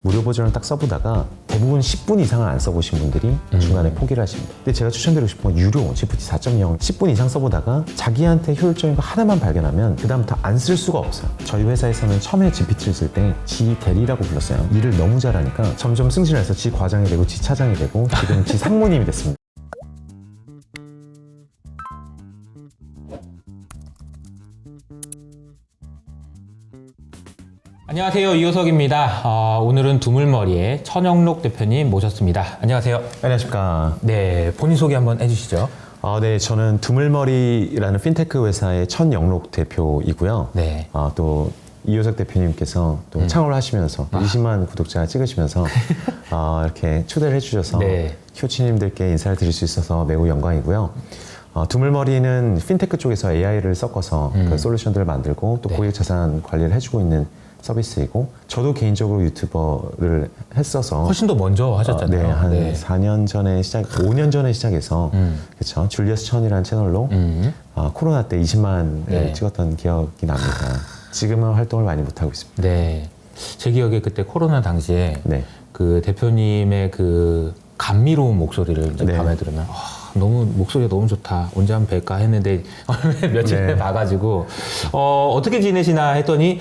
무료 버전을 딱 써보다가 대부분 10분 이상을 안 써보신 분들이 중간에 포기를 하십니다. 근데 제가 추천드리고 싶은 건 유료 GPT 4.0 10분 이상 써보다가 자기한테 효율적인 거 하나만 발견하면 그 다음부터 안 쓸 수가 없어요. 저희 회사에서는 처음에 GPT를 쓸 때 지 대리라고 불렀어요. 일을 너무 잘하니까 점점 승진해서 지 과장이 되고 지 차장이 되고 지금 지 상무님이 됐습니다. 안녕하세요, 이호석입니다. 오늘은 두물머리의 천영록 대표님 모셨습니다. 안녕하세요. 안녕하십니까. 네, 본인 소개 한번 해주시죠. 네, 저는 두물머리라는 핀테크 회사의 천영록 대표이고요. 네. 또 이호석 대표님께서 또 창업을 하시면서 20만 구독자 찍으시면서 이렇게 초대를 해주셔서 네. 코치님들께 인사를 드릴 수 있어서 매우 영광이고요. 두물머리는 핀테크 쪽에서 AI를 섞어서 그 솔루션들을 만들고 또 네. 고객 자산 관리를 해주고 있는 서비스이고, 저도 개인적으로 유튜버를 했어서 훨씬 더 먼저 하셨잖아요. 네, 한 네. 4년 전에 5년 전에 시작해서 그렇죠. 줄리어스 천이라는 채널로 코로나 때 20만을 네. 찍었던 기억이 납니다. 지금은 활동을 많이 못하고 있습니다. 네. 제 기억에 그때 코로나 당시에 네. 그 대표님의 그 감미로운 목소리를 이제 네. 밤에 들으면 너무 목소리가 너무 좋다. 언제 한번 뵐까 했는데 며칠 전에 네. 봐가지고 어떻게 지내시나 했더니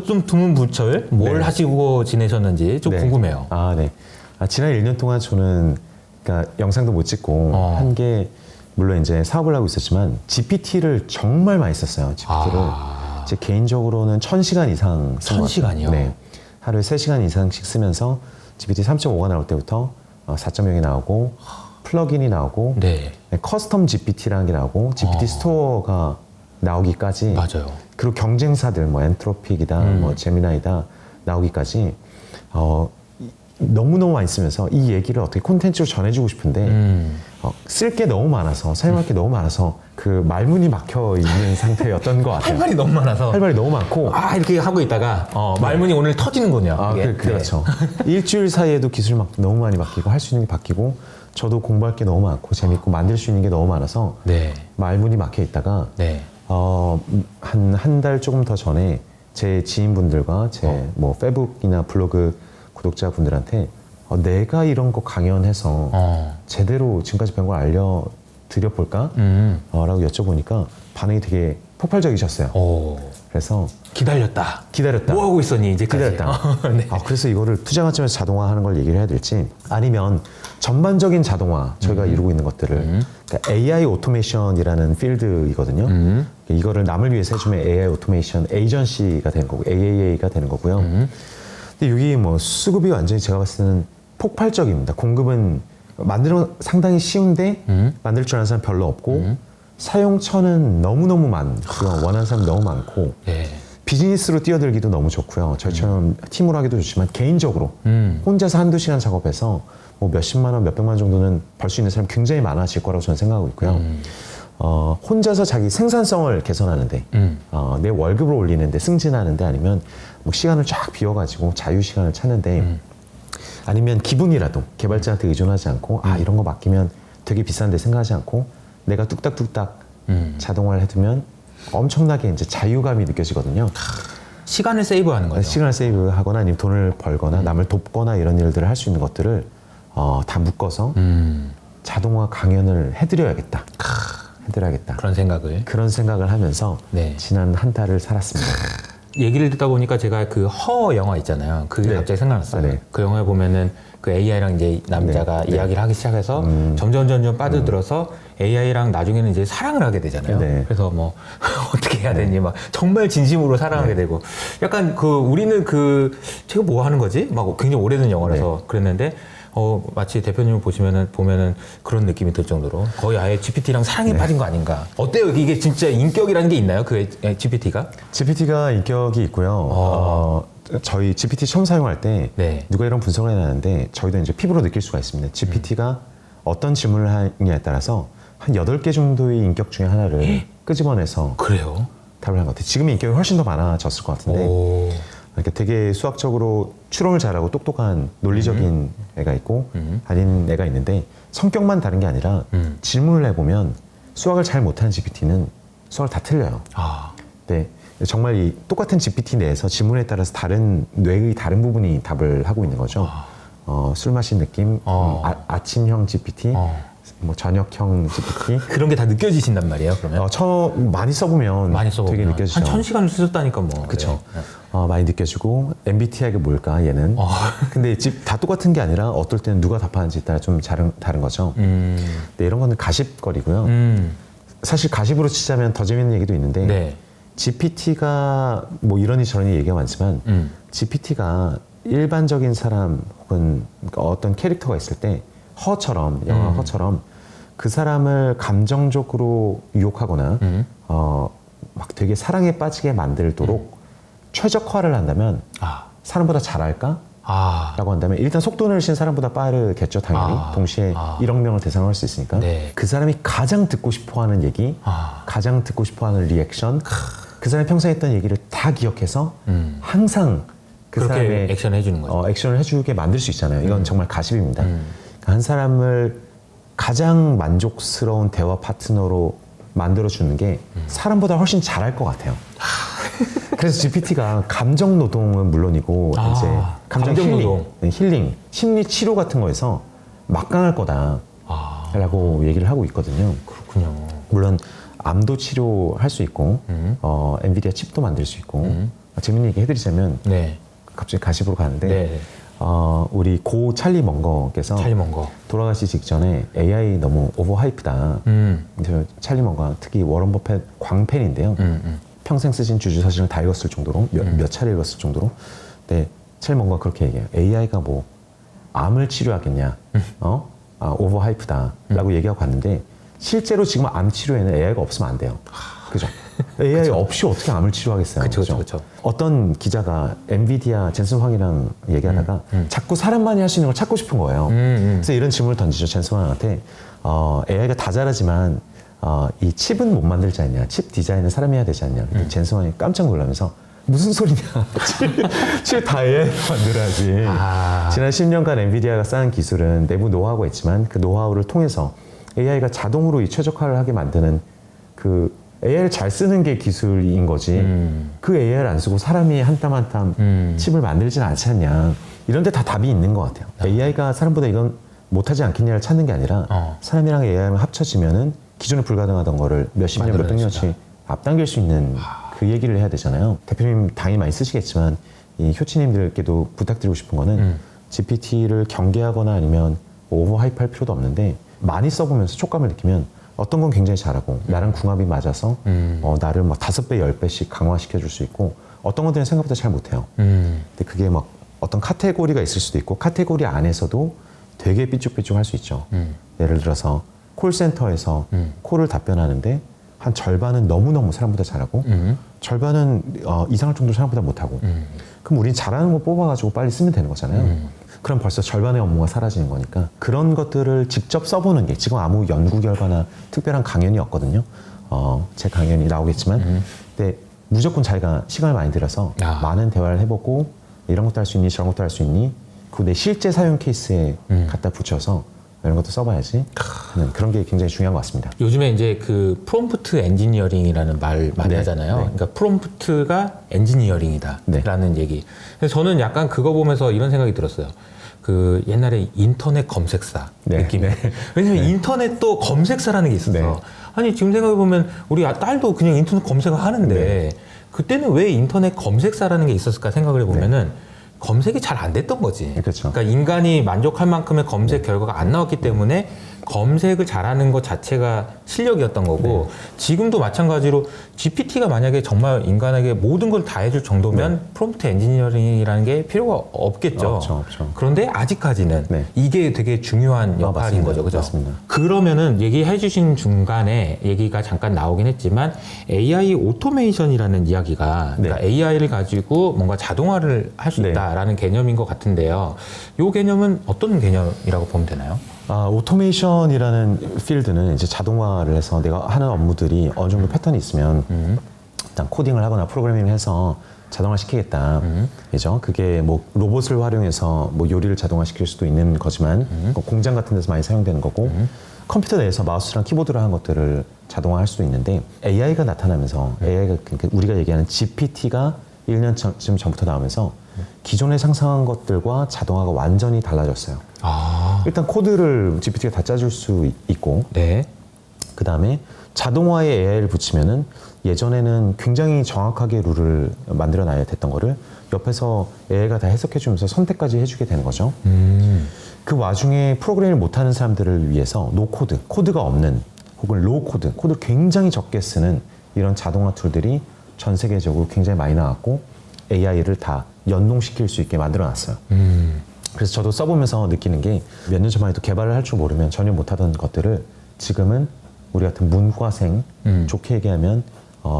좀 두문부철 뭘 네. 하시고 지내셨는지 좀 네. 궁금해요. 네. 지난 1년 동안 저는 그러니까 영상도 못 찍고 한 게 물론 이제 사업을 하고 있었지만 GPT를 정말 많이 썼어요. GPT를 제 개인적으로는 1000시간 이상 쓴 것 같아요. 1000시간이요? 네. 하루에 3시간 이상씩 쓰면서 GPT 3.5가 나올 때부터 4.0이 나오고 플러긴이 나오고 네. 커스텀 GPT라는 게 나오고 GPT 스토어가 나오기까지, 맞아요. 그리고 경쟁사들 뭐 엔트로픽이다 뭐 제미나이다 나오기까지 너무너무 많이 쓰면서 이 얘기를 어떻게 콘텐츠로 전해주고 싶은데 쓸 게 너무 많아서, 사용할 게 너무 많아서 그 말문이 막혀 있는 상태였던 것 같아요. 할 말이 너무 많아서 할 말이 너무 많고 이렇게 하고 있다가 말문이 오늘 터지는군요. 이게. 그렇죠. 일주일 사이에도 기술 막 너무 많이 바뀌고 할 수 있는 게 바뀌고, 저도 공부할 게 너무 많고 재밌고 만들 수 있는 게 너무 많아서 네. 말문이 막혀 있다가 네. 한 달 조금 더 전에 제 지인분들과 제 뭐 페북이나 블로그 구독자분들한테 내가 이런 거 강연해서 제대로 지금까지 배운 걸 알려드려볼까? 라고 여쭤보니까 반응이 되게 폭발적이셨어요. 그래서 기다렸다. 기다렸다. 뭐 하고 있었니 이제까지? 기다렸다. 네. 그래서 이거를 투자 관점에서 자동화하는 걸 얘기를 해야 될지, 아니면 전반적인 자동화, 저희가 이루고 있는 것들을 그러니까 AI 오토메이션이라는 필드이거든요. 이거를 남을 위해서 해주면 AI 오토메이션 에이전시가 되는 거고 AAA가 되는 거고요. 근데 여기 뭐 수급이 완전히 제가 봤을 때는 폭발적입니다. 공급은 만들면 상당히 쉬운데 만들 줄 아는 사람 별로 없고 사용처는 너무너무 많고요. 원하는 사람 너무 많고 네. 비즈니스로 뛰어들기도 너무 좋고요. 저희처럼 팀으로 하기도 좋지만 개인적으로 혼자서 한두 시간 작업해서 뭐 몇십만 원, 몇백만 원 정도는 벌 수 있는 사람 굉장히 많아질 거라고 저는 생각하고 있고요. 혼자서 자기 생산성을 개선하는데 내 월급을 올리는데, 승진하는데, 아니면 뭐 시간을 쫙 비워가지고 자유 시간을 찾는데, 아니면 기분이라도 개발자한테 의존하지 않고 이런 거 맡기면 되게 비싼데 생각하지 않고 내가 뚝딱뚝딱 자동화를 해두면 엄청나게 이제 자유감이 느껴지거든요. 시간을 세이브하는 거죠. 시간을 세이브하거나 아니면 돈을 벌거나 남을 돕거나 이런 일들을 할 수 있는 것들을 다 묶어서 자동화 강연을 해드려야겠다. 그런 생각을 하면서 네. 지난 한 달을 살았습니다. 얘기를 듣다 보니까 제가 그 허 영화 있잖아요. 그게 네. 갑자기 생각났어요. 네. 그 영화에 보면은 그 AI랑 이제 남자가 네. 이야기를 하기 시작해서 점점 빠져들어서 AI랑 나중에는 이제 사랑을 하게 되잖아요. 네. 그래서 뭐 어떻게 해야 되니 막 정말 진심으로 사랑하게 되고, 약간 그 우리는 그 제가 뭐 하는 거지? 막 굉장히 오래된 영화라서 그랬는데 마치 대표님을 보면은 그런 느낌이 들 정도로 거의 아예 GPT랑 사랑에 빠진 거 아닌가. 어때요? 이게 진짜 인격이라는 게 있나요? 그 GPT가? GPT가 인격이 있고요. 저희 GPT 처음 사용할 때 네. 누가 이런 분석을 해놨는데 저희도 이제 피부로 느낄 수가 있습니다. GPT가 어떤 질문을 하느냐에 따라서 한 8개 정도의 인격 중에 하나를 끄집어내서 그래요? 답을 한 것 같아요. 지금 인격이 훨씬 더 많아졌을 것 같은데, 그러니까 되게 수학적으로 추론을 잘하고 똑똑한 논리적인 애가 있고 아닌 애가 있는데, 성격만 다른 게 아니라 질문을 해보면 수학을 잘 못하는 GPT는 수학을 다 틀려요. 네. 정말 이 똑같은 GPT 내에서 지문에 따라서 다른 뇌의 다른 부분이 답을 하고 있는 거죠. 술 마신 느낌, 아침형 GPT, 뭐 저녁형 GPT. 그런 게 다 느껴지신단 말이에요, 그러면? 많이 써보면 되게 느껴지죠. 한 1000시간을 쓰셨다니까 뭐. 그쵸. 네. 많이 느껴지고 MBTI가 뭘까 얘는. 근데 다 똑같은 게 아니라 어떨 때는 누가 답하는지 따라 좀 다른 거죠. 근데 이런 거는 가십거리고요. 사실 가십으로 치자면 더 재밌는 얘기도 있는데 네. GPT가 뭐 이러니 저러니 얘기가 많지만 GPT가 일반적인 사람 혹은 어떤 캐릭터가 있을 때 허처럼 영화 허처럼 그 사람을 감정적으로 유혹하거나 막 되게 사랑에 빠지게 만들도록 최적화를 한다면 사람보다 잘할까? 라고 한다면 일단 속도 내신 사람보다 빠르겠죠 당연히. 동시에 1억 명을 대상으로 할 수 있으니까. 네. 그 사람이 가장 듣고 싶어하는 얘기, 가장 듣고 싶어하는 리액션, 그 사람이 평소에 했던 얘기를 다 기억해서 항상 그 그렇게 사람의 액션을 해주는 거죠. 액션을 해주게 만들 수 있잖아요. 이건 정말 가십입니다. 그러니까 한 사람을 가장 만족스러운 대화 파트너로 만들어주는 게 사람보다 훨씬 잘할 것 같아요. 그래서 GPT가 감정 노동은 물론이고 이제 감정 힐링, 심리 치료 같은 거에서 막강할 거다라고 얘기를 하고 있거든요. 그렇군요. 물론 암도 치료할 수 있고 엔비디아 칩도 만들 수 있고 재밌는 얘기 해드리자면 네. 갑자기 가십으로 가는데 네. 우리 고 찰리 먼거께서 돌아가시 직전에 AI 너무 오버하이프다. 찰리 먼거 특히 워런 버핏 광팬인데요. 평생 쓰신 주주사진을 다 읽었을 정도로 몇 차례 읽었을 정도로. 근데 찰리 먼거가 그렇게 얘기해요. AI가 뭐 암을 치료하겠냐? 오버하이프다라고 얘기하고 갔는데 실제로 지금 암 치료에는 AI가 없으면 안 돼요. 그죠? AI 없이 어떻게 암을 치료하겠어요? 그렇죠. 어떤 기자가 엔비디아 젠슨 황이랑 얘기하다가 자꾸 사람만이 할 수 있는 걸 찾고 싶은 거예요. 그래서 이런 질문을 던지죠. 젠슨 황한테 AI가 다 잘하지만 이 칩은 못 만들지 않냐? 칩 디자인은 사람이 해야 되지 않냐? 근데 젠슨 황이 깜짝 놀라면서 무슨 소리냐? 칩 다 AI 만들어야지. 지난 10년간 엔비디아가 쌓은 기술은 내부 노하우가 있지만 그 노하우를 통해서 AI가 자동으로 이 최적화를 하게 만드는 그 AI를 잘 쓰는 게 기술인 거지. 그 AI를 안 쓰고 사람이 한 땀 한 땀 칩을 만들지는 않지 않냐. 이런 데 다 답이 있는 것 같아요. AI가 사람보다 이건 못하지 않겠냐를 찾는 게 아니라 사람이랑 AI랑 합쳐지면은 기존에 불가능하던 거를 몇십 년, 몇백 년씩 앞당길 수 있는 그 얘기를 해야 되잖아요. 대표님 당연히 많이 쓰시겠지만 이 효치님들께도 부탁드리고 싶은 거는 GPT를 경계하거나 아니면 오버하이프 할 필요도 없는데 많이 써보면서 촉감을 느끼면 어떤 건 굉장히 잘하고 나랑 궁합이 맞아서 나를 막 5배, 10배씩 강화시켜 줄 수 있고 어떤 것들은 생각보다 잘 못해요. 근데 그게 막 어떤 카테고리가 있을 수도 있고 카테고리 안에서도 되게 삐쭉삐쭉 할 수 있죠. 예를 들어서 콜센터에서 콜을 답변하는데 한 절반은 너무너무 사람보다 잘하고 절반은 이상할 정도로 사람보다 못하고 그럼 우린 잘하는 거 뽑아가지고 빨리 쓰면 되는 거잖아요. 그럼 벌써 절반의 업무가 사라지는 거니까 그런 것들을 직접 써보는 게 지금 아무 연구 결과나 특별한 강연이 없거든요. 제 강연이 나오겠지만 근데 무조건 자기가 시간을 많이 들여서 많은 대화를 해보고 이런 것도 할 수 있니 저런 것도 할 수 있니 그 내 실제 사용 케이스에 갖다 붙여서 이런 것도 써봐야지 하는 그런 게 굉장히 중요한 것 같습니다. 요즘에 이제 그 프롬프트 엔지니어링이라는 말 많이 하잖아요. 그러니까 프롬프트가 엔지니어링이다라는 얘기. 그래서 저는 약간 그거 보면서 이런 생각이 들었어요. 그 옛날에 인터넷 검색사 느낌이. 왜냐면 인터넷도 검색사라는 게 있었어. 아니 지금 생각해보면 우리 딸도 그냥 인터넷 검색을 하는데 그때는 왜 인터넷 검색사라는 게 있었을까 생각을 해보면은 검색이 잘 안 됐던 거지. 그렇죠. 그러니까 인간이 만족할 만큼의 검색 결과가 안 나왔기 때문에 검색을 잘하는 것 자체가 실력이었던 거고 지금도 마찬가지로 GPT가 만약에 정말 인간에게 모든 걸 다 해줄 정도면 프롬프트 엔지니어링이라는 게 필요가 없겠죠. 없죠. 그런데 아직까지는 이게 되게 중요한 역할인 거죠. 그죠? 맞습니다. 그러면은 얘기해 주신 중간에 얘기가 잠깐 나오긴 했지만 AI 오토메이션이라는 이야기가 그러니까 AI를 가지고 뭔가 자동화를 할 수 있다라는 개념인 것 같은데요. 이 개념은 어떤 개념이라고 보면 되나요? 오토메이션이라는 필드는 이제 자동화를 해서 내가 하는 업무들이 어느 정도 패턴이 있으면 일단 코딩을 하거나 프로그래밍을 해서 자동화 시키겠다. 그죠? 그게 뭐 로봇을 활용해서 뭐 요리를 자동화 시킬 수도 있는 거지만 공장 같은 데서 많이 사용되는 거고 컴퓨터 내에서 마우스랑 키보드를 하는 것들을 자동화할 수도 있는데 AI가 나타나면서 AI가 우리가 얘기하는 GPT가 1년쯤 전부터 나오면서 기존에 상상한 것들과 자동화가 완전히 달라졌어요. 일단 코드를 GPT가 다 짜줄 수 있고 네. 그 다음에 자동화에 AI를 붙이면은 예전에는 굉장히 정확하게 룰을 만들어 놔야 됐던 거를 옆에서 AI가 다 해석해 주면서 선택까지 해주게 되는 거죠. 그 와중에 프로그램을 못하는 사람들을 위해서 노코드, 코드가 없는 혹은 로우 코드, 코드를 굉장히 적게 쓰는 이런 자동화 툴들이 전 세계적으로 굉장히 많이 나왔고 AI를 다 연동시킬 수 있게 만들어 놨어요. 그래서 저도 써보면서 느끼는 게 몇 년 전만 해도 개발을 할 줄 모르면 전혀 못하던 것들을 지금은 우리 같은 문과생, 좋게 얘기하면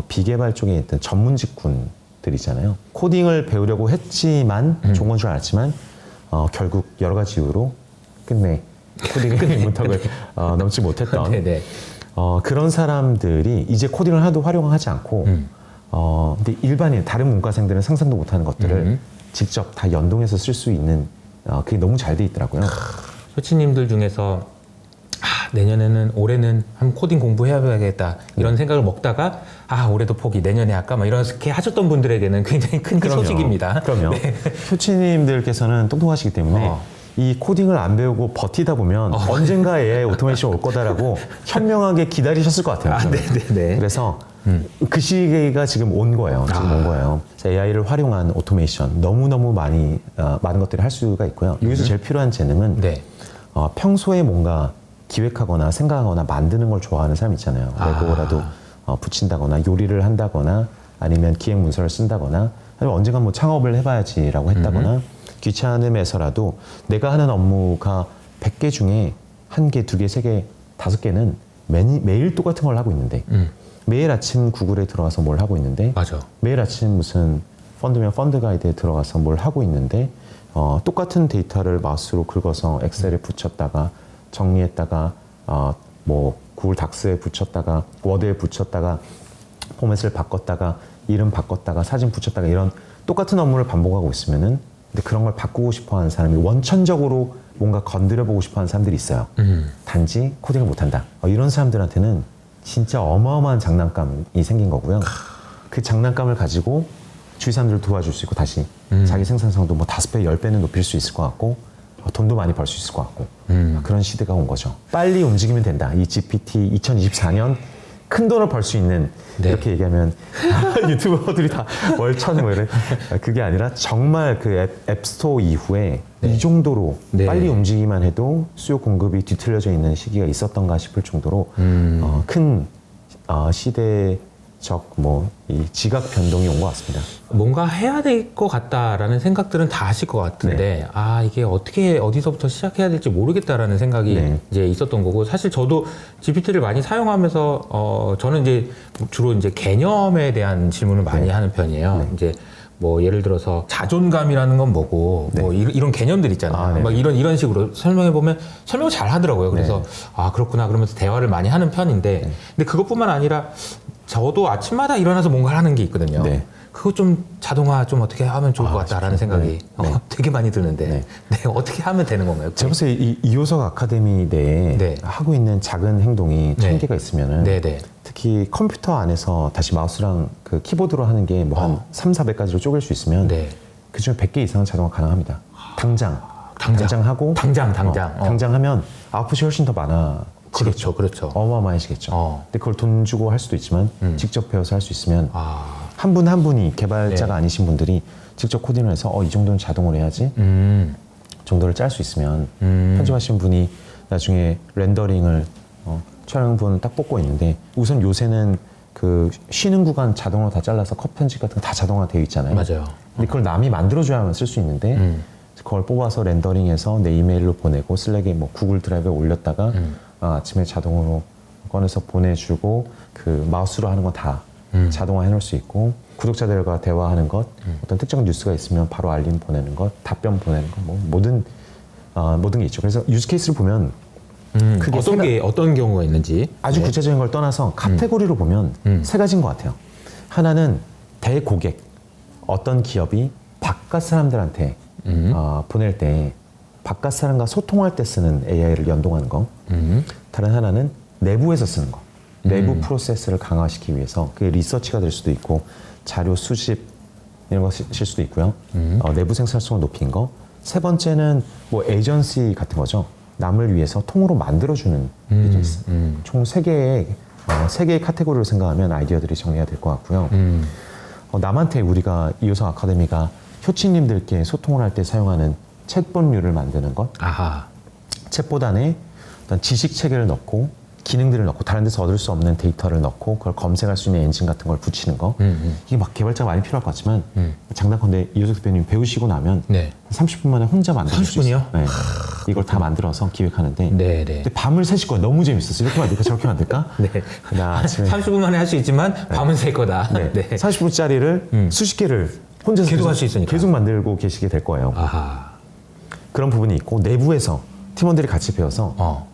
비개발 쪽에 있던 전문 직군들 있잖아요. 코딩을 배우려고 했지만 좋은 건 줄 알았지만 결국 여러 가지 이유로 끝내 코딩의 문턱을 넘지 못했던 그런 사람들이 이제 코딩을 하나도 활용하지 않고 근데 일반인 다른 문과생들은 상상도 못하는 것들을 직접 다 연동해서 쓸 수 있는 그게 너무 잘 돼 있더라고요. 소치님들 중에서 내년에는 올해는 한 코딩 공부해야겠다 이런 생각을 먹다가 올해도 포기 내년에 할까 막 이렇게 하셨던 분들에게는 굉장히 큰 소식입니다. 그럼요. 네. 효치님들께서는 똑똑하시기 때문에 이 코딩을 안 배우고 버티다 보면 언젠가 AI 오토메이션 올 거다라고 현명하게 기다리셨을 것 같아요. 네네네. 그래서 그 시기가 지금 온 거예요. 지금 온 거예요. AI를 활용한 오토메이션 너무너무 많은 것들을 할 수가 있고요. 여기서 제일 필요한 재능은 평소에 뭔가 기획하거나 생각하거나 만드는 걸 좋아하는 사람 있잖아요. 레고라도 붙인다거나 요리를 한다거나 아니면 기획 문서를 쓴다거나 아니면 언젠가 뭐 창업을 해봐야지라고 했다거나 귀찮음에서라도 내가 하는 업무가 100개 중에 1개, 2개, 3개, 5개는 매일 똑같은 걸 하고 있는데 매일 아침 구글에 들어가서 뭘 하고 있는데 매일 아침 무슨 펀드면 펀드 가이드에 들어가서 뭘 하고 있는데 똑같은 데이터를 마우스로 긁어서 엑셀에 붙였다가 정리했다가 뭐 구글 닥스에 붙였다가 워드에 붙였다가 포맷을 바꿨다가 이름 바꿨다가 사진 붙였다가 이런 똑같은 업무를 반복하고 있으면은 근데 그런 걸 바꾸고 싶어하는 사람이 원천적으로 뭔가 건드려보고 싶어하는 사람들이 있어요. 단지 코딩을 못한다. 이런 사람들한테는 진짜 어마어마한 장난감이 생긴 거고요. 그 장난감을 가지고 주위 사람들을 도와줄 수 있고 다시 자기 생산성도 뭐 5배, 10배는 높일 수 있을 것 같고 돈도 많이 벌 수 있을 것 같고 그런 시대가 온 거죠. 빨리 움직이면 된다. 이 GPT 2024년 큰 돈을 벌 수 있는 이렇게 얘기하면 유튜버들이 다 월천 뭐 이래. 그게 아니라 정말 그 앱스토어 이후에 이 정도로 빨리 움직이기만 해도 수요 공급이 뒤틀려져 있는 시기가 있었던가 싶을 정도로 큰 시대적 이 지각 변동이 온 것 같습니다. 뭔가 해야 될 것 같다라는 생각들은 다 하실 것 같은데 이게 어떻게 어디서부터 시작해야 될지 모르겠다라는 생각이 이제 있었던 거고 사실 저도 GPT를 많이 사용하면서 저는 이제 주로 이제 개념에 대한 질문을 많이 하는 편이에요. 이제 뭐 예를 들어서 자존감이라는 건 뭐고 뭐 이런 개념들 있잖아요. 막 이런 식으로 설명해 보면 설명을 잘 하더라고요. 그래서 그렇구나 그러면서 대화를 많이 하는 편인데 근데 그것뿐만 아니라 저도 아침마다 일어나서 뭔가를 하는 게 있거든요. 그거 좀 자동화 좀 어떻게 하면 좋을 것 같다라는 생각이 되게 많이 드는데 어떻게 하면 되는 건가요? 제가 봤을 때 이 이호석 아카데미 내에 하고 있는 작은 행동이 1000개가 있으면은 특히 컴퓨터 안에서 다시 마우스랑 그 키보드로 하는 게 뭐 한 3, 400가지로 쪼갤 수 있으면 그중에 100개 이상은 자동화 가능합니다. 당장 하고 당장하면 아웃풋이 훨씬 더 많아. 그렇죠. 어마어마해지겠죠. 근데 그걸 돈 주고 할 수도 있지만 직접 배워서 할 수 있으면 한 분 한 분이 개발자가 아니신 분들이 직접 코딩을 해서 이 정도는 자동으로 해야지 정도를 짤 수 있으면 편집하신 분이 나중에 렌더링을 촬영분을 딱 뽑고 있는데 우선 요새는 그 쉬는 구간 자동으로 다 잘라서 컷 편집 같은 거 다 자동화 되어 있잖아요. 근데 그걸 남이 만들어줘야만 쓸 수 있는데 그걸 뽑아서 렌더링해서 내 이메일로 보내고 슬랙에 뭐 구글 드라이브에 올렸다가 아침에 자동으로 꺼내서 보내주고 그 마우스로 하는 건 다 자동화 해놓을 수 있고 구독자들과 대화하는 것 어떤 특정 뉴스가 있으면 바로 알림 보내는 것 답변 보내는 것 뭐 모든 게 있죠. 그래서 유즈 케이스를 보면 어떤 경우가 있는지 아주 구체적인 걸 떠나서 카테고리로 보면 세 가지인 것 같아요. 하나는 대고객 어떤 기업이 바깥 사람들한테 보낼 때 바깥 사람과 소통할 때 쓰는 AI를 연동하는 거. 다른 하나는 내부에서 쓰는 거. 내부 프로세스를 강화시키기 위해서 그게 리서치가 될 수도 있고 자료 수집 이런 것일 수도 있고요. 내부 생산성을 높인 거. 세 번째는 뭐 에이전시 같은 거죠. 남을 위해서 통으로 만들어주는 비즈니스. 총 3개의 카테고리를 생각하면 아이디어들이 정리가 될 것 같고요. 남한테 우리가 이효성 아카데미가 효치님들께 소통을 할 때 사용하는 챗봇류를 만드는 것. 아하. 챗봇 안에 어떤 지식 체계를 넣고 기능들을 넣고 다른 데서 얻을 수 없는 데이터를 넣고 그걸 검색할 수 있는 엔진 같은 걸 붙이는 거. 이게 막 개발자가 많이 필요할 것 같지만 장단컨대 이효석 대표님 배우시고 나면 네. 30분 만에 혼자 만들 수 있어요. 30분이요? 네. 이걸 다 만들어서 기획하는데 네. 근데 밤을 새실 거예요. 너무 재밌었어요. 이렇게 만들까 저렇게 만들까? 네. 나 아침에 30분 만에 할 수 있지만 밤은 셀 거다. 네. 네. 40분짜리를 수십 개를 혼자서 계속 할 수 있으니까. 계속 만들고 계시게 될 거예요. 아하. 그런 부분이 있고 내부에서 팀원들이 같이 배워서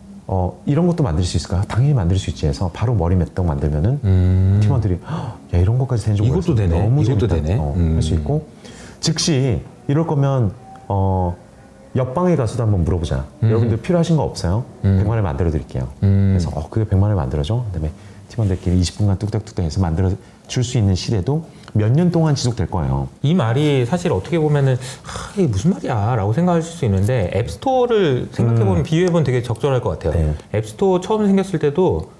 이런 것도 만들 수 있을까? 당연히 만들 수 있지 해서 바로 머리 메떡 만들면은 팀원들이 야 이런 것까지 되는 줄 몰랐어. 이것도 되네. 너무 이것도 재밌다. 되네. 할 수 있고 즉시 이럴 거면 옆방에 가서도 한번 물어보자. 여러분들 필요하신 거 없어요? 100만을 만들어 드릴게요. 그래서 그게 100만을 만들어줘. 그다음에 팀원들끼리 20분간 뚝딱뚝딱 해서 만들어 줄 수 있는 시대도 몇 년 동안 지속될 거예요. 이 말이 사실 어떻게 보면은 이게 무슨 말이야 라고 생각하실 수 있는데 앱스토어를 생각해보면 비유해보면 되게 적절할 것 같아요. 네. 앱스토어 처음 생겼을 때도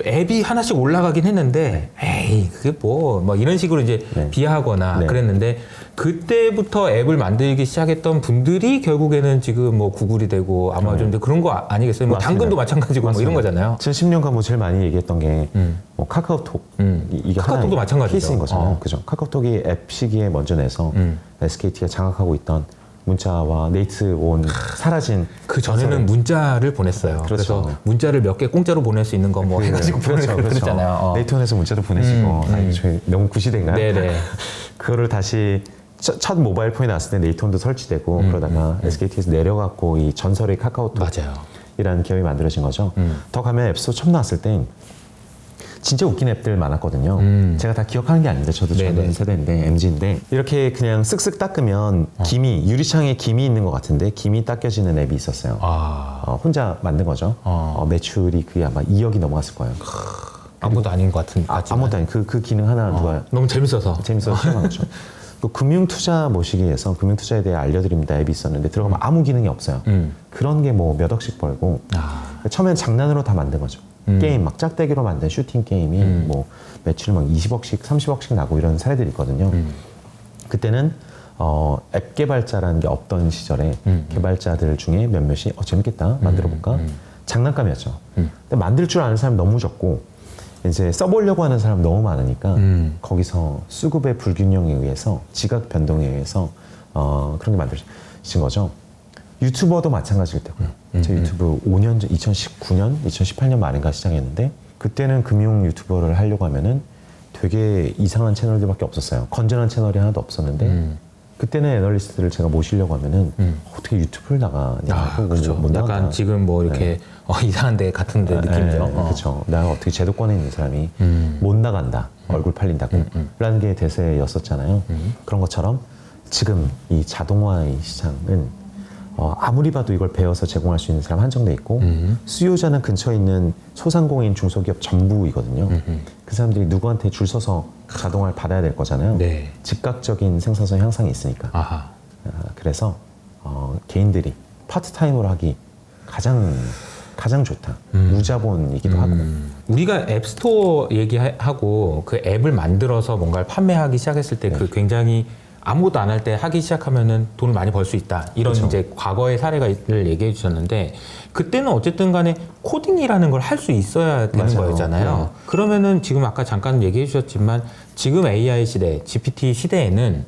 앱이 하나씩 올라가긴 했는데 에이 그게 뭐 이런 식으로 이제 네. 비하하거나 네. 그랬는데 그때부터 앱을 만들기 시작했던 분들이 결국에는 지금 뭐 구글이 되고 아마존 그런 거 아니겠어요? 뭐 맞습니다. 당근도 마찬가지고 뭐 이런 거잖아요. 지금 10년간 뭐 제일 많이 얘기했던 게 뭐 카카오톡 이게 카카오톡도 하나의 마찬가지죠. 케이스인 거잖아요. 어. 그죠? 카카오톡이 앱 시기에 먼저 내서 SKT가 장악하고 있던 문자와 네이트 온 사라진 그 전에는 문자를 보냈어요. 그렇죠. 그래서 문자를 몇 개 공짜로 보낼 수 있는 거 뭐 해가지고 그랬잖아요. 네이트온에서 문자도 보내시고 저희 너무 구시대인가요? 네네. 그거를 다시 첫 모바일 폰이 나왔을 때 네이트온도 설치되고 그러다가 SKT에서 내려갔고 이 전설의 카카오톡이라는 맞아요. 기업이 만들어진 거죠. 더 가면 앱스토어 처음 나왔을 때 진짜 웃긴 앱들 많았거든요. 제가 다 기억하는 게 아닌데 저도 젊은 세대인데 MZ인데 이렇게 그냥 쓱쓱 닦으면 유리창에 김이 있는 것 같은데 김이 닦여지는 앱이 있었어요. 혼자 만든 거죠. 매출이 그게 아마 2억이 넘어갔을 거예요. 아무도 아닌 것 같은. 아무도 아닌 그 기능 하나 누가 너무 재밌어서 시험한 거죠. 그 금융투자 모시기에서 금융투자에 대해 알려드립니다 앱이 있었는데 들어가면 아무 기능이 없어요. 그런 게 뭐 몇 억씩 벌고 처음엔 장난으로 다 만든 거죠. 게임 막 짝대기로 만든 슈팅 게임이 뭐 매출 막 20억씩 30억씩 나고 이런 사례들이 있거든요. 그때는 앱 개발자라는 게 없던 시절에 개발자들 중에 몇몇이 재밌겠다 만들어볼까 장난감이었죠. 근데 만들 줄 아는 사람 너무 적고 이제 써보려고 하는 사람 너무 많으니까 거기서 수급의 불균형에 의해서 지각 변동에 의해서 그런 게 만들어진 거죠. 유튜버도 마찬가지일 테고요. 제 유튜브 5년 전, 2019년, 2018년 말인가 시작했는데 그때는 금융 유튜버를 하려고 하면은 되게 이상한 채널들밖에 없었어요. 건전한 채널이 하나도 없었는데 그때는 애널리스트를 제가 모시려고 하면은 어떻게 유튜브를 나가냐. 그렇죠. 못 나간다. 약간 지금 뭐 이렇게 이상한 데 같은 데 느낌이죠. 그렇죠. 내가 어떻게 제도권에 있는 사람이 못 나간다. 얼굴 팔린다고. 라는 게 대세였었잖아요. 그런 것처럼 지금 이 자동화의 시장은 아무리 봐도 이걸 배워서 제공할 수 있는 사람 한정돼 있고 수요자는 근처에 있는 소상공인 중소기업 전부이거든요. 그 사람들이 누구한테 줄 서서 자동화를 받아야 될 거잖아요. 네. 즉각적인 생산성 향상이 있으니까. 그래서 개인들이 파트타임으로 하기 가장 좋다. 무자본이기도 하고. 우리가 앱스토어 얘기하고 그 앱을 만들어서 뭔가를 판매하기 시작했을 때 그 굉장히 아무것도 안 할 때 하기 시작하면은 돈을 많이 벌 수 있다. 이런 그렇죠. 이제 과거의 사례를 얘기해 주셨는데 그때는 어쨌든 간에 코딩이라는 걸 할 수 있어야 되는 맞아요. 거였잖아요. 그러면은 지금 아까 잠깐 얘기해 주셨지만 지금 AI 시대, GPT 시대에는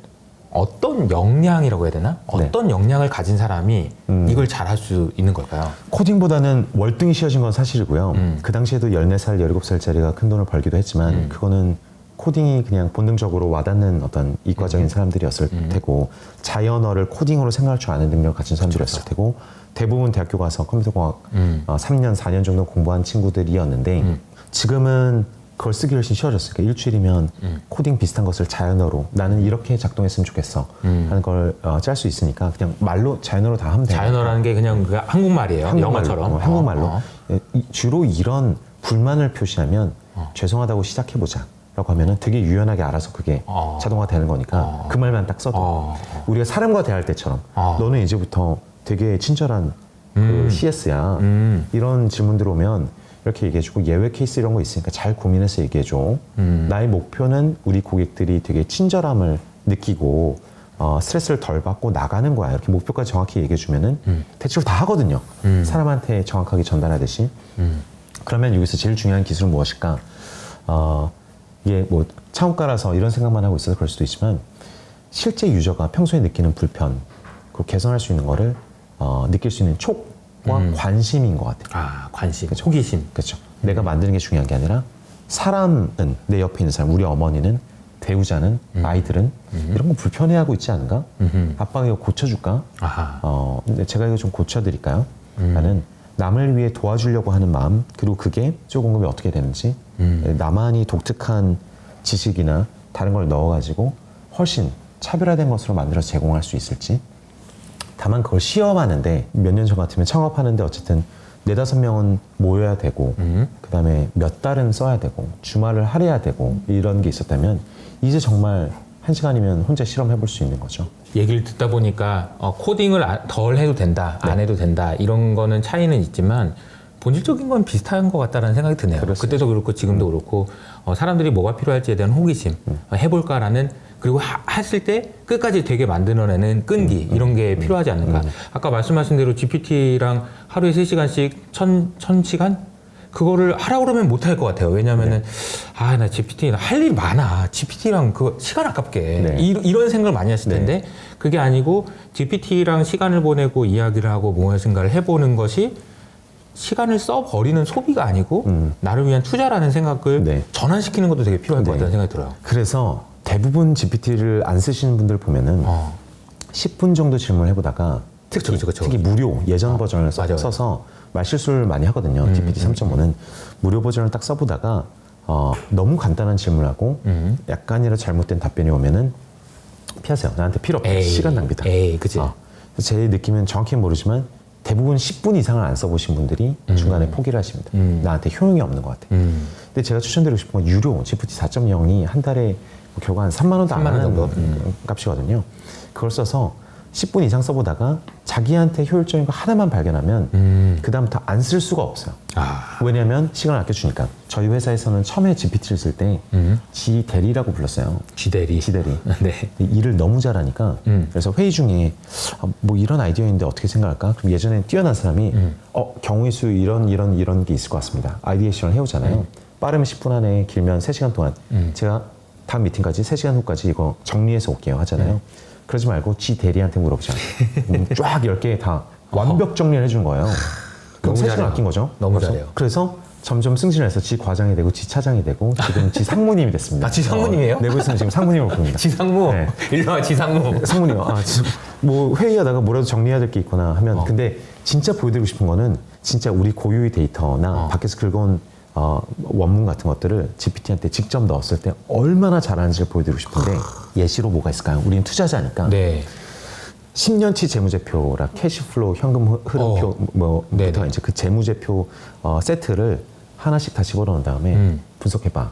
어떤 역량이라고 해야 되나? 어떤 역량을 가진 사람이 이걸 잘할 수 있는 걸까요? 코딩보다는 월등히 쉬워진 건 사실이고요. 그 당시에도 14살, 17살짜리가 큰 돈을 벌기도 했지만 그거는 코딩이 그냥 본능적으로 와닿는 어떤 이과적인 사람들이었을 테고 자연어를 코딩으로 생각할 줄 아는 능력을 가진 사람들이었을 테고 대부분 대학교 가서 컴퓨터공학 3년, 4년 정도 공부한 친구들이었는데 지금은 그걸 쓰기 훨씬 쉬워졌으니까 일주일이면 코딩 비슷한 것을 자연어로 나는 이렇게 작동했으면 좋겠어 하는 걸 짤 수 있으니까 그냥 말로 자연어로 다 하면 돼요. 자연어라는 게 그냥 그 한국말이에요. 영어처럼. 한국말로. 주로 이런 불만을 표시하면 죄송하다고 시작해보자 라고 하면은 되게 유연하게 알아서 그게 자동화 되는 거니까 그 말만 딱 써도 우리가 사람과 대할 때처럼 너는 이제부터 되게 친절한 그 CS야 이런 질문들 오면 이렇게 얘기해주고 예외 케이스 이런 거 있으니까 잘 고민해서 얘기해줘. 나의 목표는 우리 고객들이 되게 친절함을 느끼고 스트레스를 덜 받고 나가는 거야. 이렇게 목표까지 정확히 얘기해주면은 대체로 다 하거든요. 사람한테 정확하게 전달하듯이. 그러면 여기서 제일 중요한 기술은 무엇일까? 이게 뭐 창업가라서 이런 생각만 하고 있어서 그럴 수도 있지만 실제 유저가 평소에 느끼는 불편 그리고 개선할 수 있는 거를 느낄 수 있는 촉과 관심인 것 같아요. 아, 관심, 그쵸? 호기심. 그렇죠. 내가 만드는 게 중요한 게 아니라 사람은 내 옆에 있는 사람, 우리 어머니는 배우자는 아이들은 이런 거 불편해하고 있지 않은가? 아빠가 이거 고쳐줄까? 아하. 근데 제가 이거 좀 고쳐드릴까요? 라는 남을 위해 도와주려고 하는 마음 그리고 그게 조금금이 어떻게 되는지 나만이 독특한 지식이나 다른 걸 넣어가지고 훨씬 차별화된 것으로 만들어서 제공할 수 있을지 다만 그걸 시험하는데 몇 년 전 같으면 창업하는데 어쨌든 4-5명은 모여야 되고 그 다음에 몇 달은 써야 되고 주말을 할애해야 되고 이런 게 있었다면 이제 정말 1시간이면 혼자 실험해볼 수 있는 거죠. 얘기를 듣다 보니까 코딩을 덜 해도 된다, 안 해도 된다 이런 거는 차이는 있지만 본질적인 건 비슷한 것 같다는 생각이 드네요. 그렇습니다. 그때도 그렇고 지금도 그렇고 사람들이 뭐가 필요할지에 대한 호기심, 해볼까라는 그리고 했을 때 끝까지 되게 만들어내는 끈기 이런 게 필요하지 않는가. 아까 말씀하신 대로 GPT랑 하루에 3시간씩 1000시간? 그거를 하라고 그러면 못 할 것 같아요. 왜냐면은, 나 GPT, 할 일 많아. GPT랑 그 시간 아깝게. 이런 생각을 많이 하실 텐데, 그게 아니고, GPT랑 시간을 보내고 이야기를 하고 무엇인가를 해보는 것이 시간을 써버리는 소비가 아니고, 나를 위한 투자라는 생각을 전환시키는 것도 되게 필요할 것 같다는 생각이 들어요. 그래서 대부분 GPT를 안 쓰시는 분들 보면은 10분 정도 질문을 해보다가 특히 무료 예전 버전을 써서 말실수를 많이 하거든요. GPT 3.5는 무료 버전을 딱 써보다가 너무 간단한 질문하고 약간이라도 잘못된 답변이 오면은 피하세요. 나한테 필요 없다. 시간 낭비다. 그치. 제 느낌은 정확히 모르지만 대부분 10분 이상을 안 써보신 분들이 중간에 포기를 하십니다. 나한테 효용이 없는 것 같아요. 근데 제가 추천드리고 싶은 건 유료 GPT 4.0이 한 달에 결국 한 3만 원도 안 하는 값이거든요. 그걸 써서 10분 이상 써보다가 자기한테 효율적인 거 하나만 발견하면 그 다음부터 안 쓸 수가 없어요. 왜냐하면 시간을 아껴주니까. 저희 회사에서는 처음에 GPT를 쓸 때 지대리라고 불렀어요. 지대리. 네. 일을 너무 잘하니까 그래서 회의 중에 뭐 이런 아이디어인데 어떻게 생각할까? 그럼 예전에 뛰어난 사람이 경우의 수 이런 게 있을 것 같습니다. 아이디에이션을 해오잖아요. 빠르면 10분 안에 길면 3시간 동안 제가 다음 미팅까지 3시간 후까지 이거 정리해서 올게요 하잖아요. 그러지 말고 지 대리한테 물어보자. 쫙 10개 다 완벽 정리를 해준 거예요. 그럼 3시간 아낀 거죠. 너무 잘해요. 그래서 점점 승진해서 지 과장이 되고 지 차장이 되고 지금 지 상무님이 됐습니다. 지 상무님이에요? 내부에서는 지금 상무님을 부릅니다. 지 상무? 네. 일로 와, 지 상무. 상무님, 뭐 회의하다가 뭐라도 정리해야 될 게 있거나 하면 근데 진짜 보여드리고 싶은 거는 진짜 우리 고유의 데이터나 밖에서 긁어온 원문 같은 것들을 GPT한테 직접 넣었을 때 얼마나 잘하는지를 보여드리고 싶은데 예시로 뭐가 있을까요? 우리는 투자자니까 10년치 재무제표라 캐시플로우 현금 흐름표 뭐부터 이제 그 재무제표 세트를 하나씩 다 집어넣은 다음에 분석해봐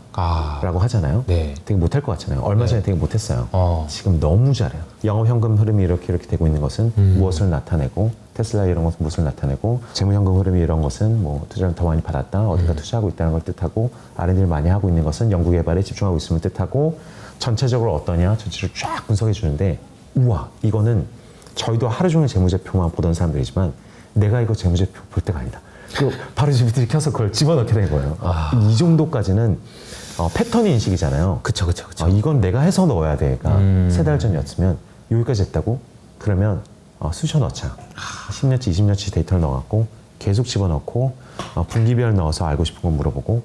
라고 하잖아요. 되게 못할 것 같잖아요. 얼마 전에 되게 못했어요. 지금 너무 잘해요. 영업현금 흐름이 이렇게 되고 있는 것은 무엇을 나타내고 테슬라 이런 것은 무엇을 나타내고 재무현금 흐름이 이런 것은 뭐 투자를 더 많이 받았다 어딘가 투자하고 있다는 걸 뜻하고 R&D를 많이 하고 있는 것은 연구개발에 집중하고 있음을 뜻하고 전체적으로 어떠냐 전체를 쫙 분석해 주는데 우와 이거는 저희도 하루 종일 재무제표만 보던 사람들이지만 내가 이거 재무제표 볼 때가 아니다. 그리고 바로 GPT를 켜서 그걸 집어넣게 된 거예요. 이 정도까지는 패턴 인식이잖아요. 그쵸. 이건 내가 해서 넣어야 돼가 3달 전이었으면 여기까지 했다고? 그러면 쑤셔 넣자. 10년치, 20년치 데이터를 넣어갖고 계속 집어넣고 분기별 넣어서 알고 싶은 거 물어보고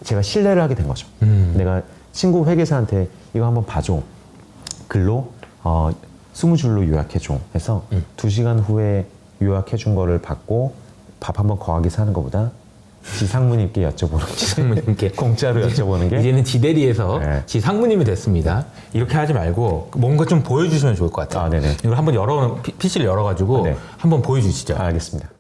제가 신뢰를 하게 된 거죠. 내가 친구 회계사한테 이거 한번 봐줘. 글로 20줄로 요약해줘. 해서 2시간 후에 요약해준 거를 받고 밥 한번 거하기 사는 것보다 지상무님께 여쭤보는 지상무님께 공짜로 여쭤보는 게 이제는 지대리에서 네. 지상무님이 됐습니다. 이렇게 하지 말고 뭔가 좀 보여주시면 좋을 것 같아요. 네네. 이걸 한번 PC를 열어가지고 네. 한번 보여주시죠. 알겠습니다.